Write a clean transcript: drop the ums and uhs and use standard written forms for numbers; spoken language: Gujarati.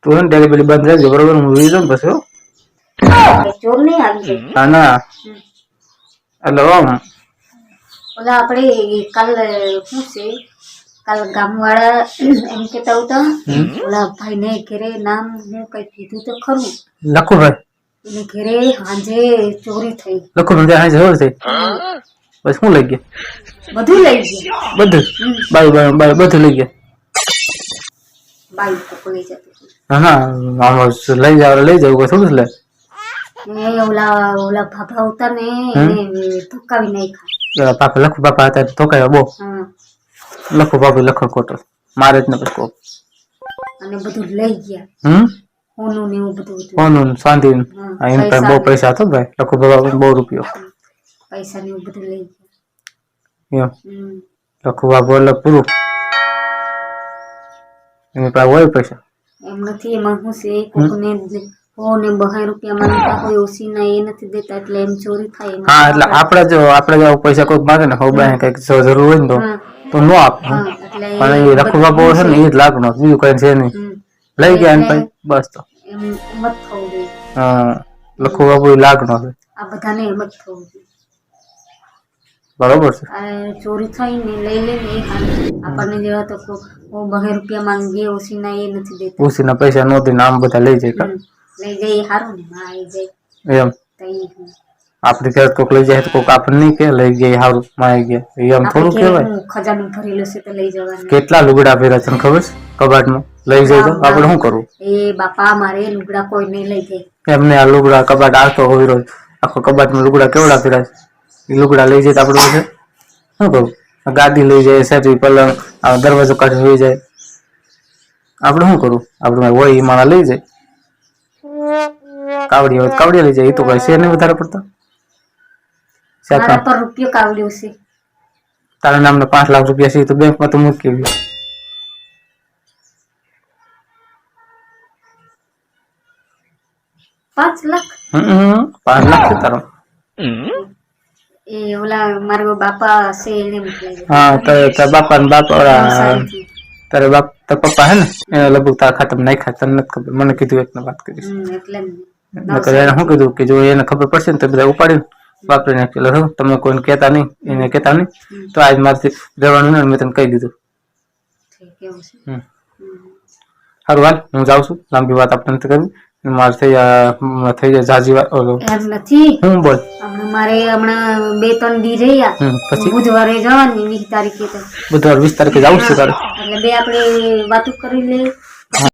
તું ડિલિવરી બંધ રહેજો બરોબર હું લઈ જાઉં પછી ચોર નહીં આવી જાય હા ના હેલો ઓલા આપણે કાલ શું છે કાલ ગામવાળા એમ કહેતા હતા ઓલા ભાઈને ઘરે નામ હું કઈ કીધું તો ખરું લખુભાઈ એને ઘરે સાંજે ચોરી થઈ લખુભાઈ હા જરૂર થઈ બસ શું લઈ ગયા બધું લઈ ગયા બધું બાય બધું લઈ ગયા બાઈ કોક લઈ જતી હા ના આમાં લઈ જાવ થોડું લે ને ઓલા ભાભા હતા ને એને ધોકાવી નાખ્યા પાપા લખુ પાપા હતા ધોકાયા બહુ હા લખો બાપુ લખો ખોટો મારે જ ને પછી અને બધું લઈ ગયા હોનું ને એવું બધું કોનું શાંતિ એમ પાસે બહુ પૈસા હતો ભાઈ લખો બાપા બહુ રૂપિયો પૈસા ને એવું બધું લઈ ગયા ગયા લખો બાપુ એટલે પૂરું એની પાસે હોય પૈસા એમ નથી એમાં શું છે કોકને હોને 2 રૂપિયા માંગતા હોય ઓછી ના એ નથી દેતા એટલે એમ ચોરી થાય હા એટલે આપણે જો પૈસા કોઈ માંગે ને હવે બાય કઈક જરૂર હોય ને તો નો આપે પણ એ લખો બાપુ છે ને એ જ લાગનો બીજું કઈ છે નહીં લઈ ગયા ને પછી બસ તો એમ મત થવું જોઈએ હા લખો બાપુ લાગનો છે આ બધાને એમ જ થવું જોઈએ બરોબર છે ચોરી થઈ ને લઈ લે ને એ આપણને જેવા તો 2 રૂપિયા માંગીએ ઓછી ના એ નથી દેતા ઉસીના પૈસા નો દે નામ બધા લઈ જાય લઈ જાય સારું ને માં આવી જાય એમ આપણે ઘર કોક લઈ જાય તો કોક આપણને નહીં કે લઈ ગયા સારું માં આવી ગયા એમ થોડું કહેવાય ખજાનું ભરેલું છે તો લઈ જવાનું કેટલા લુગડા પહેર્યા તને ખબર છે કબાટમાં લઈ જાય તો આપણે શું કરવું એ બાપા મારે લુગડા કોઈ નહીં લઈ જાય એમને આ લુગડા કબાટ આવતો હોય રોજ આખો કબાટમાં લુગડા કેવડા પહેર્યા એ લુગડા લઈ જાય તો આપણે શું કરવું ગાદી લઈ જાય સેટી પલંગ દરવાજો કાઢી લઈ જાય આપણે શું કરવું આપણે હોય એ માણા લઈ જાય કાવડિયા લઈ જાય એ તો કઈ છે નહીં વધારે પડતા મારા પર રૂપિયો કાવડ્યો છે તારા નામના 5 લાખ રૂપિયા છે તો બેંકમાં તો મૂકી ગયું 5 લાખ 5 લાખ છે તારો એ ઓલા મારા બાપા છે એને મોકલાઈ હા તારા બાપા ને તારા બાપ તારા પપ્પા હે ને એને લગભગ તારા ખાતામાં નાખ્યા તને નથી ખબર મને કીધું એક વાત કરીશ એટલે એને શું કીધું કે જો એને ખબર પડશે ને તો બધા ઉપાડીને વાપરી નાખેલો તમે કોઈને કહેતા નહીં એને કહેતા નહીં તો આજ મારથી રહેવાનું ને મેં તને કહી દીધું સારું હાલ હું જાઉં છું લાંબી વાત આપણે નથી કરવી મારે થઈ જાય જાજી વાત એમ નથી હું બોલ મારે હમણાં 2-3 દી રહ્યા પછી બુધવારે જવાની 20 તારીખે તો બુધવાર 20 તારીખે જવું છે તારે એટલે બે આપણે વાતો કરી લે